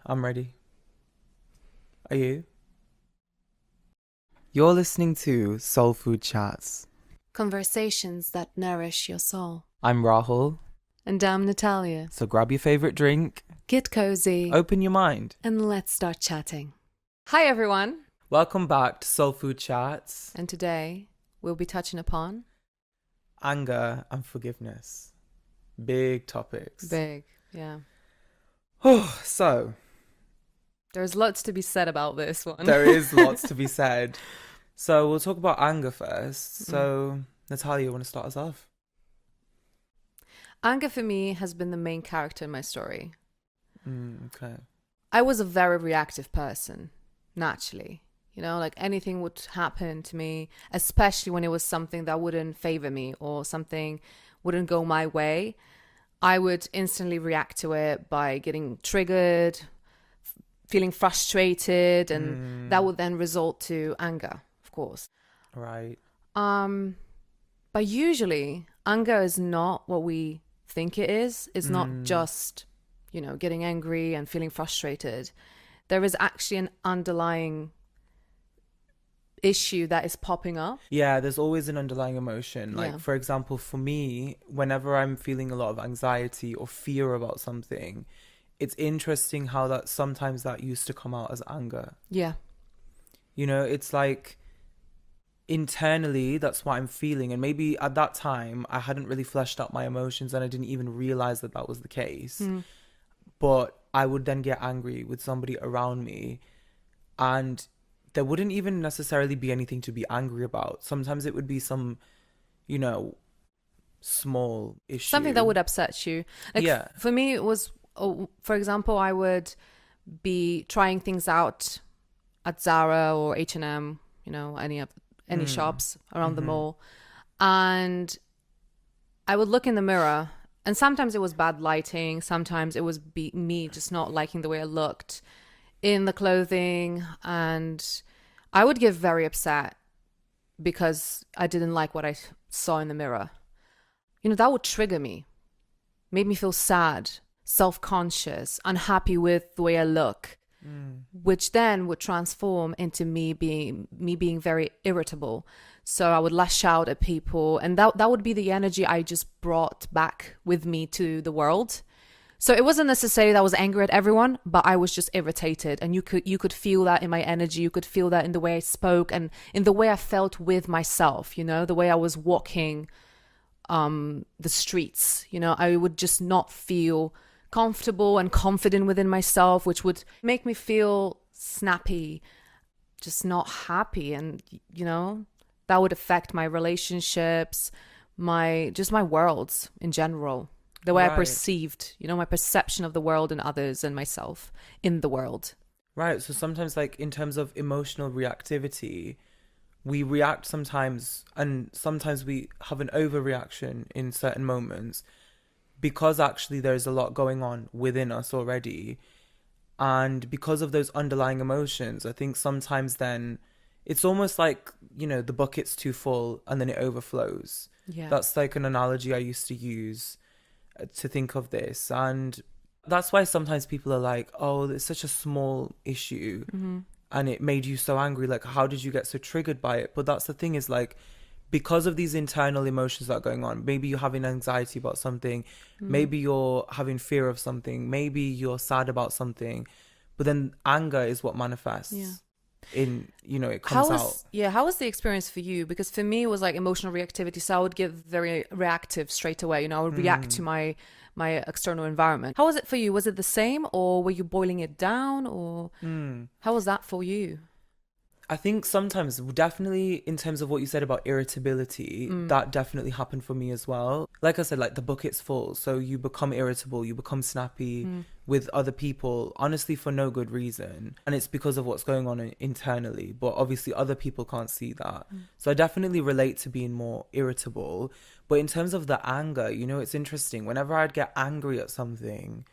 I'm ready. Are you? You're listening to Soul Food Chats. Conversations that nourish your soul. I'm Rahul. And I'm Natalia. So grab your favorite drink, Get cozy, open your mind. and let's start chatting. Hi, everyone. Welcome back to Soul Food Chats. And today we'll be touching upon Anger and forgiveness. Big topics. big. Yeah. Oh, so There's lots to be said about this one. there is lots to be said. So we'll talk about anger first. So Natalia, you want to start us off? Anger for me has been the main character in my story. Okay. I was a very reactive person, naturally. You know, like anything would happen to me, especially when it was something that wouldn't favor me or something wouldn't go my way. I would instantly react to it by getting triggered, feeling frustrated, and that would then result to anger, of course. Right. But usually anger is not what we think it is. It's not just, getting angry and feeling frustrated. There is actually an underlying issue that is popping up. Yeah, there's always an underlying emotion. Like, Yeah. for example, for me, whenever I'm feeling a lot of anxiety or fear about something, it's interesting how that sometimes that used to come out as anger. Yeah. You know, it's like internally, that's what I'm feeling. And maybe at that time, I hadn't really fleshed out my emotions and I didn't even realize that that was the case. But I would then get angry with somebody around me and there wouldn't even necessarily be anything to be angry about. Sometimes it would be some, small issue. Something that would upset you. Like, Yeah. For me, it was, for example, I would be trying things out at Zara or H&M, any shops around the mall. And I would look in the mirror and sometimes it was bad lighting. Sometimes it was me just not liking the way I looked in the clothing. And I would get very upset because I didn't like what I saw in the mirror. That would trigger me, made me feel sad, self-conscious, unhappy with the way I look, which then would transform into me being very irritable. So I would lash out at people, and that would be the energy I just brought back with me to the world. So it wasn't necessarily that I was angry at everyone, but I was just irritated, and you could feel that in my energy. You could feel that in the way I spoke and in the way I felt with myself. The way I was walking the streets. I would just not feel comfortable and confident within myself, which would make me feel snappy, just not happy. And, that would affect my relationships, my worlds in general, the way I Right. perceived, my perception of the world and others and myself in the world. Right. So sometimes, like, in terms of emotional reactivity, we react sometimes, and sometimes we have an overreaction in certain moments because actually there's a lot going on within us already. And because of those underlying emotions, I think sometimes then it's almost like, the bucket's too full and then it overflows. Yeah. That's like an analogy I used to use to think of this. And that's why sometimes people are like, oh, it's such a small issue. And it made you so angry. Like, how did you get so triggered by it? But that's the thing is, like, because of these internal emotions that are going on, maybe you're having anxiety about something, maybe you're having fear of something, maybe you're sad about something, but then anger is what manifests. Yeah. It comes out. How was the experience for you? Because for me, it was like emotional reactivity. So I would get very reactive straight away. I would react to my external environment. How was it for you? Was it the same, or were you boiling it down, or how was that for you? I think sometimes, definitely in terms of what you said about irritability, that definitely happened for me as well. Like I said, like the bucket's full. So you become irritable, you become snappy with other people, honestly, for no good reason. And it's because of what's going on internally. But obviously other people can't see that. So I definitely relate to being more irritable. But in terms of the anger, it's interesting. Whenever I'd get angry at something,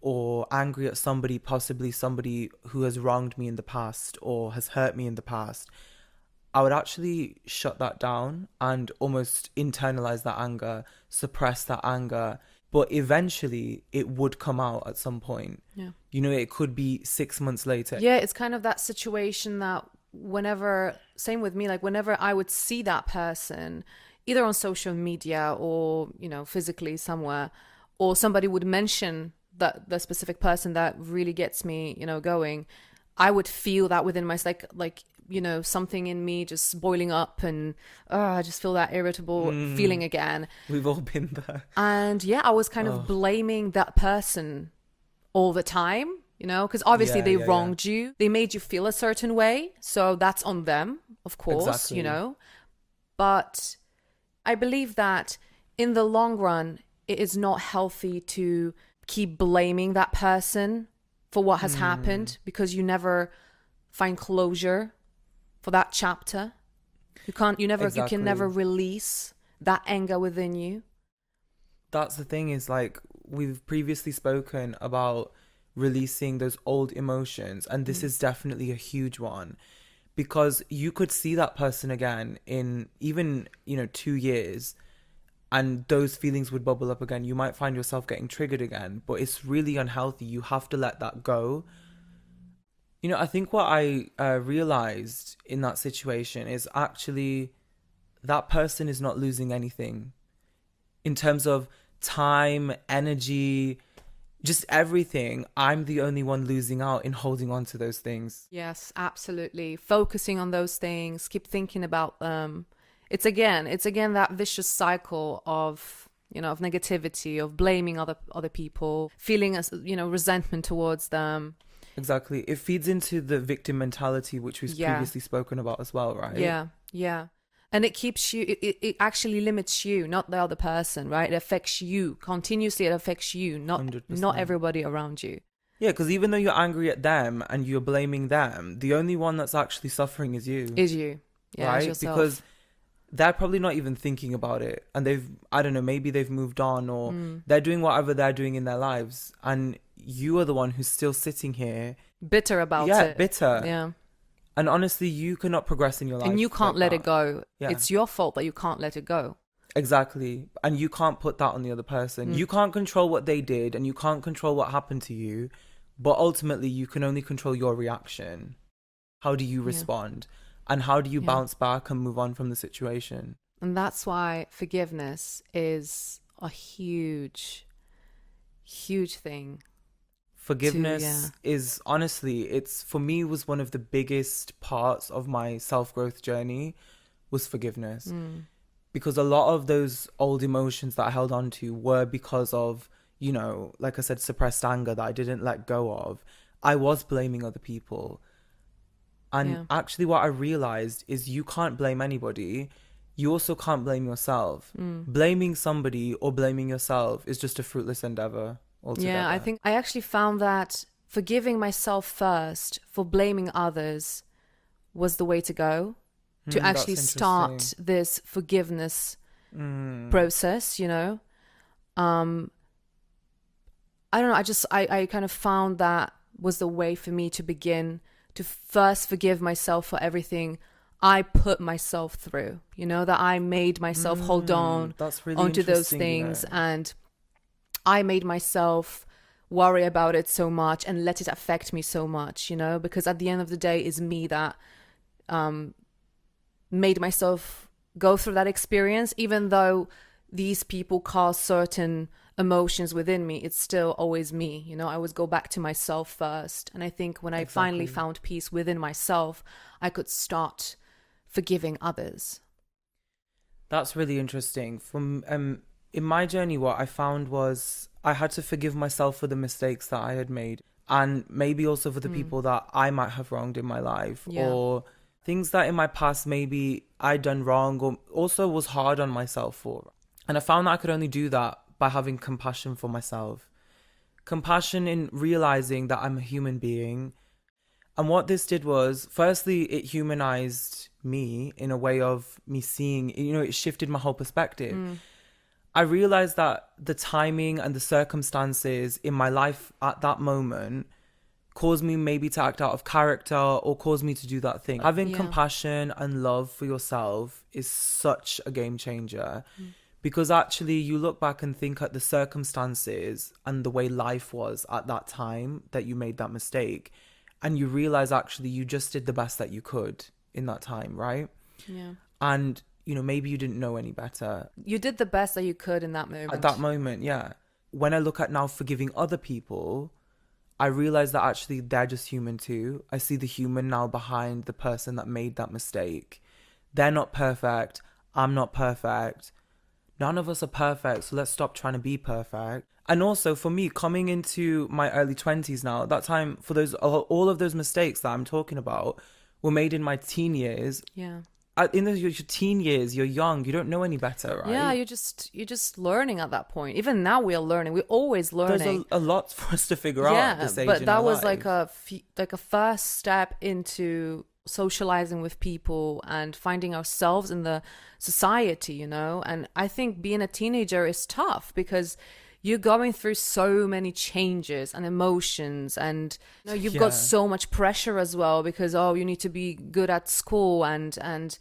or angry at somebody, possibly somebody who has wronged me in the past or has hurt me in the past, I would actually shut that down and almost internalize that anger, suppress that anger, but eventually it would come out at some point. Yeah. You know, it could be 6 months later. Yeah, it's kind of that situation that whenever, same with me, like whenever I would see that person, either on social media or, you know, physically somewhere, or somebody would mention that the specific person that really gets me, you know, going, I would feel that within myself, like, you know, something in me just boiling up, and I just feel that irritable feeling again. We've all been there. And yeah, I was kind of blaming that person all the time, you know, because obviously they wronged you. They made you feel a certain way. So that's on them, of course, Exactly. you know. But I believe that in the long run, it is not healthy to keep blaming that person for what has happened, because you never find closure for that chapter. You can never release that anger within you. That's the thing, is like, we've previously spoken about releasing those old emotions, and this is definitely a huge one, because you could see that person again in even, you know, 2 years, and those feelings would bubble up again. You might find yourself getting triggered again, but it's really unhealthy. You have to let that go. You know, I think what I realized in that situation is actually that person is not losing anything in terms of time, energy, just everything. I'm the only one losing out in holding on to those things. Yes, absolutely. Focusing on those things, keep thinking about them. It's again that vicious cycle of, you know, of negativity, of blaming other people, feeling you know, resentment towards them. Exactly. It feeds into the victim mentality, which we've previously spoken about as well, right? Yeah. And it keeps you, it actually limits you, not the other person, right? It affects you continuously. It affects you, not 100%. everybody around you. Yeah, because even though you're angry at them and you're blaming them, the only one that's actually suffering is you. Yeah, right? yourself. Because they're probably not even thinking about it, and I don't know, maybe they've moved on, or they're doing whatever they're doing in their lives, and you are the one who's still sitting here bitter about it. Yeah, bitter. Yeah. And honestly, you cannot progress in your life. And you can't like let that. it go. Yeah. It's your fault that you can't let it go. Exactly. And you can't put that on the other person. You can't control what they did, and you can't control what happened to you, but ultimately you can only control your reaction. How do you respond? And how do you bounce back and move on from the situation? And that's why forgiveness is a huge, huge thing. Forgiveness is, honestly, it's, for me, was one of the biggest parts of my self-growth journey, was forgiveness. Because a lot of those old emotions that I held on to were because of, you know, like I said, suppressed anger that I didn't let go of. I was blaming other people. And actually what I realized is you can't blame anybody. You also can't blame yourself. Blaming somebody or blaming yourself is just a fruitless endeavor altogether. Yeah, I think I actually found that forgiving myself first for blaming others was the way to go. To actually start this forgiveness process, you know. I don't know, I kind of found that was the way for me to begin to first forgive myself for everything I put myself through, you know, that I made myself hold on onto those things, and I made myself worry about it so much and let it affect me so much, you know, because at the end of the day, it's me that made myself go through that experience. Even though these people cause certain emotions within me, it's still always me, you know. I always go back to myself first, and I think when I finally found peace within myself, I could start forgiving others. That's really interesting. From in my journey, what I found was I had to forgive myself for the mistakes that I had made, and maybe also for the people that I might have wronged in my life, or things that in my past maybe I'd done wrong, or also was hard on myself for. And I found that I could only do that by having compassion for myself. Compassion in realizing that I'm a human being. And what this did was, firstly, it humanized me in a way of me seeing, you know, it shifted my whole perspective. I realized that the timing and the circumstances in my life at that moment caused me maybe to act out of character, or caused me to do that thing. Having compassion and love for yourself is such a game changer, Because actually, you look back and think at the circumstances and the way life was at that time that you made that mistake. And you realize actually you just did the best that you could in that time, right? Yeah. And, you know, maybe you didn't know any better. You did the best that you could in that moment. At that moment, yeah. When I look at now forgiving other people, I realize that actually they're just human too. I see the human now behind the person that made that mistake. They're not perfect. I'm not perfect. None of us are perfect, so let's stop trying to be perfect. And also for me, coming into my early 20s now, that time for those all of those mistakes that I'm talking about were made in my teen years. Yeah. In your teen years, you're young, you don't know any better, right? Yeah, you're just learning at that point. Even now we are learning. We're always learning. There's a lot for us to figure out at this age but in that our was life. like a first step into socializing with people and finding ourselves in the society, you know. And I think being a teenager is tough because you're going through so many changes and emotions, and you know, you've got so much pressure as well because you need to be good at school and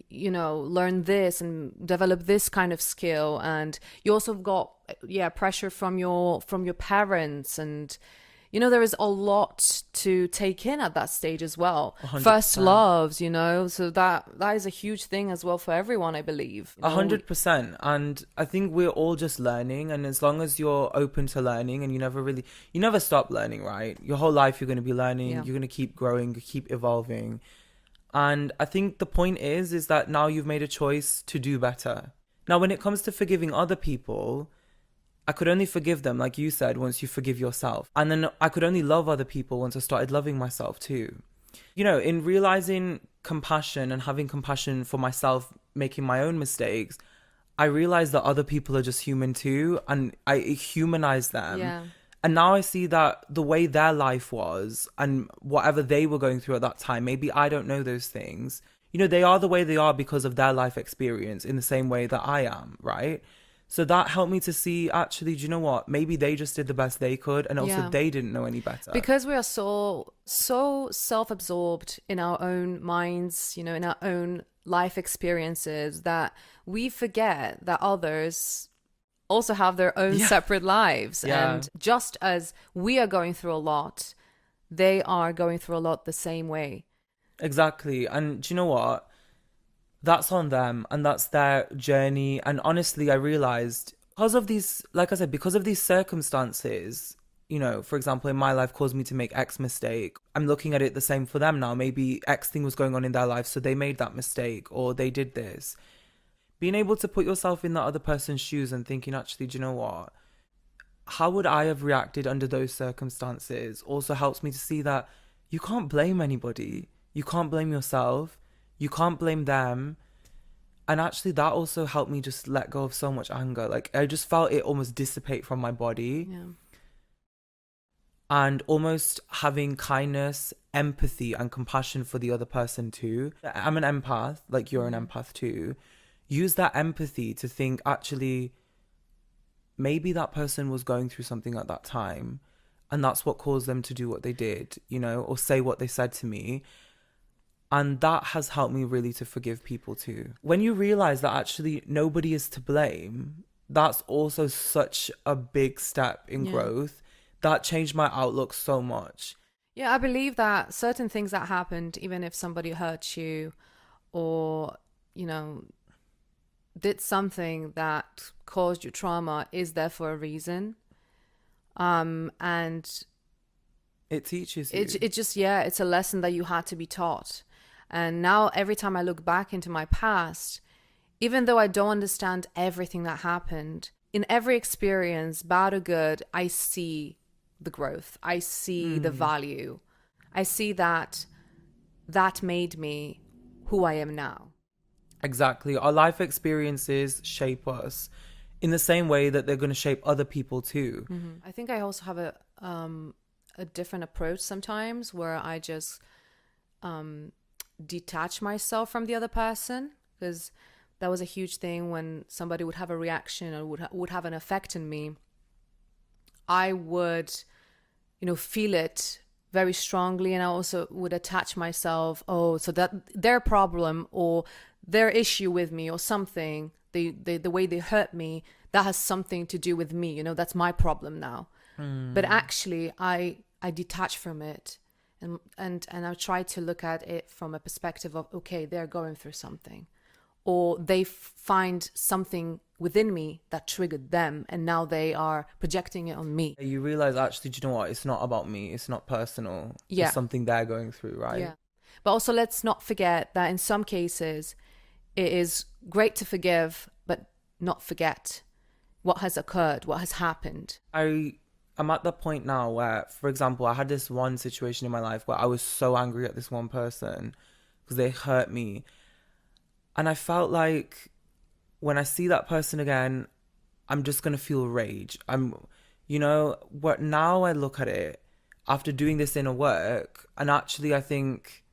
you know, learn this and develop this kind of skill, and you also got pressure from your parents, and you know, there is a lot to take in at that stage as well. 100%. First loves, you know, so that is a huge thing as well for everyone, I believe. 100%. And I think we're all just learning. And as long as you're open to learning and you never stop learning, right? Your whole life, you're going to be learning. Yeah. You're going to keep growing, keep evolving. And I think the point is that now you've made a choice to do better. Now, when it comes to forgiving other people, I could only forgive them, like you said, once you forgive yourself. And then I could only love other people once I started loving myself too. You know, in realizing compassion and having compassion for myself, making my own mistakes, I realized that other people are just human too. And I humanize them. Yeah. And now I see that the way their life was and whatever they were going through at that time, maybe I don't know those things. You know, they are the way they are because of their life experience in the same way that I am, right? So that helped me to see, actually, do you know what? Maybe they just did the best they could, and also they didn't know any better. Because we are so self-absorbed in our own minds, you know, in our own life experiences, that we forget that others also have their own separate lives. Yeah. And just as we are going through a lot, they are going through a lot the same way. Exactly. And do you know what? That's on them and that's their journey. And honestly, I realized because of these, like I said, because of these circumstances, you know, for example, in my life caused me to make X mistake. I'm looking at it the same for them now. Maybe X thing was going on in their life, so they made that mistake or they did this. Being able to put yourself in that other person's shoes and thinking, actually, do you know what? How would I have reacted under those circumstances also helps me to see that you can't blame anybody. You can't blame yourself. You can't blame them. And actually that also helped me just let go of so much anger. Like I just felt it almost dissipate from my body. Yeah. And almost having kindness, empathy and compassion for the other person too. I'm an empath, like you're an empath too. Use that empathy to think, actually, maybe that person was going through something at that time and that's what caused them to do what they did, you know, or say what they said to me. And that has helped me really to forgive people too. When you realize that actually nobody is to blame, that's also such a big step in growth. That changed my outlook so much. Yeah, I believe that certain things that happened, even if somebody hurt you or, you know, did something that caused you trauma, is there for a reason. And it teaches you. It just, it's a lesson that you had to be taught. And now every time I look back into my past, even though I don't understand everything that happened, in every experience, bad or good, I see the growth. I see the value. I see that made me who I am now. Exactly. Our life experiences shape us in the same way that they're going to shape other people too. I think I also have a different approach sometimes where I just detach myself from the other person, because that was a huge thing when somebody would have a reaction or would have an effect in me. I would, you know, feel it very strongly, and I also would attach myself, so that their problem or their issue with me or something, the way they hurt me, that has something to do with me, you know, that's my problem now. But actually I detach from it, and I try to look at it from a perspective of, okay, they're going through something, or they find something within me that triggered them, and now they are projecting it on me. You realize, actually, do you know what? It's not about me. It's not personal. Yeah. It's something they're going through, right? Yeah. But also, let's not forget that in some cases, it is great to forgive, but not forget what has occurred, what has happened. I'm at the point now where, for example, I had this one situation in my life where I was so angry at this one person because they hurt me. And I felt like when I see that person again, I'm just going to feel rage. What now I look at it after doing this inner work, and actually I think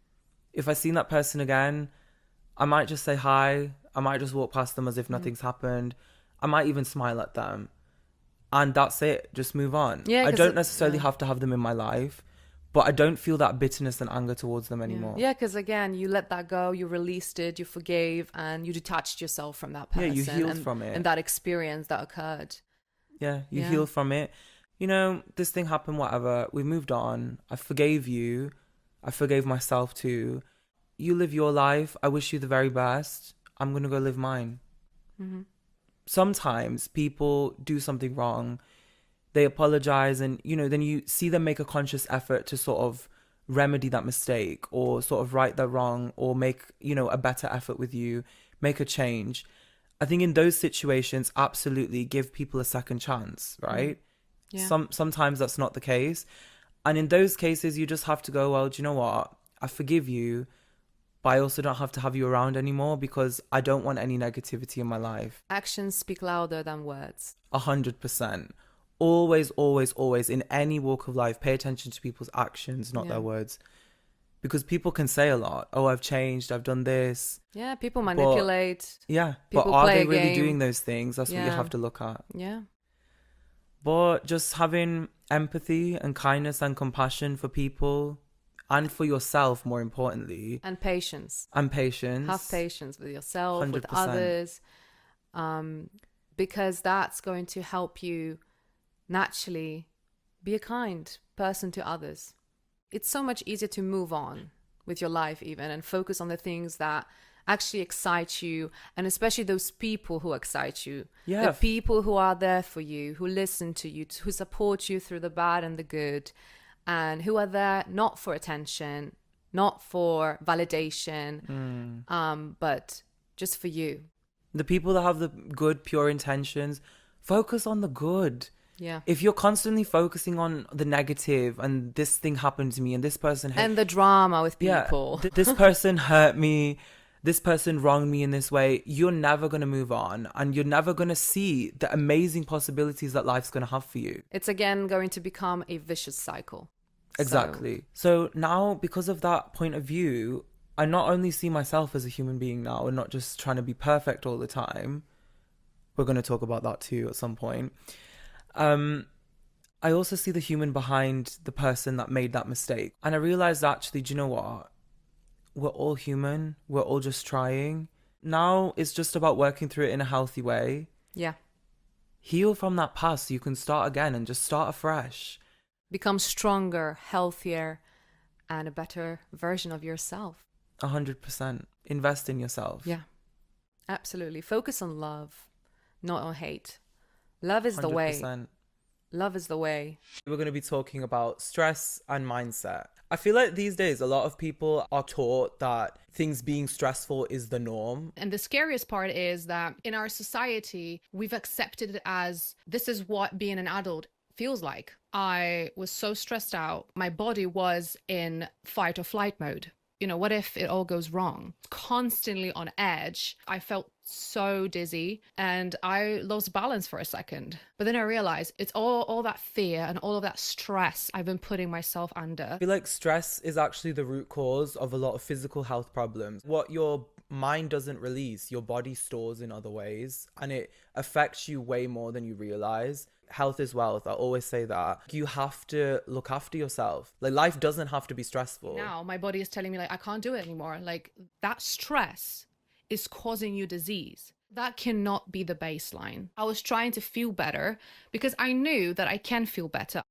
if I seen that person again, I might just say hi. I might just walk past them as if nothing's happened. I might even smile at them. And that's it. Just move on. Yeah, I don't necessarily have to have them in my life, but I don't feel that bitterness and anger towards them anymore. Yeah, because again, you let that go, you released it, you forgave, and you detached yourself from that person. Yeah, you healed from it. And that experience that occurred. Yeah, you healed from it. You know, this thing happened, whatever. We moved on. I forgave you. I forgave myself too. You live your life. I wish you the very best. I'm going to go live mine. Mm-hmm. Sometimes people do something wrong. They apologize, and, you know, then you see them make a conscious effort to sort of remedy that mistake, or sort of right their wrong, or make, you know, a better effort with you, make a change. I think in those situations, absolutely give people a second chance, right? Yeah. Sometimes that's not the case. And in those cases, you just have to go, well, do you know what? I forgive you, but I also don't have to have you around anymore because I don't want any negativity in my life. Actions speak louder than words. 100%. Always, always, always, in any walk of life, pay attention to people's actions, not their words. Because people can say a lot. Oh, I've changed, I've done this. Yeah, people manipulate. But are they really doing those things? That's what you have to look at. Yeah. But just having empathy and kindness and compassion for people, and for yourself, more importantly. And patience. Have patience with yourself, 100%. with others. Because that's going to help you naturally be a kind person to others. It's so much easier to move on with your life even, and focus on the things that actually excite you, and especially those people who excite you. Yeah. The people who are there for you, who listen to you, who support you through the bad and the good, and who are there not for attention, not for validation, but just for you. The people that have the good, pure intentions, focus on the good. Yeah. If you're constantly focusing on the negative, and this thing happened to me, and this person and the drama with people, this person hurt me, this person wronged me in this way, you're never going to move on, and you're never going to see the amazing possibilities that life's going to have for you. It's again going to become a vicious cycle. Exactly. So now, because of that point of view, I not only see myself as a human being now, and not just trying to be perfect all the time. We're going to talk about that too at some point. I also see the human behind the person that made that mistake. And I realized, actually, do you know what? We're all human. We're all just trying. Now it's just about working through it in a healthy way. Yeah. Heal from that past so you can start again and just start afresh. Become stronger, healthier, and a better version of yourself. 100%. Invest in yourself. Yeah. Absolutely. Focus on love, not on hate. Love is 100%. The way. Love is the way. We're going to be talking about stress and mindset. I feel like these days a lot of people are taught that things being stressful is the norm. And the scariest part is that in our society, we've accepted it as this is what being an adult feels like. I was so stressed out. My body was in fight or flight mode. You know, what if it all goes wrong? Constantly on edge. I felt so dizzy and I lost balance for a second. But then I realized it's all that fear and all of that stress I've been putting myself under. I feel like stress is actually the root cause of a lot of physical health problems. What your mind doesn't release, your body stores in other ways, and it affects you way more than you realize. Health is wealth. I always say that. You have to look after yourself. Like, life doesn't have to be stressful. Now my body is telling me, like, I can't do it anymore. Like, that stress is causing you disease. That cannot be the baseline. I was trying to feel better because I knew that I can feel better.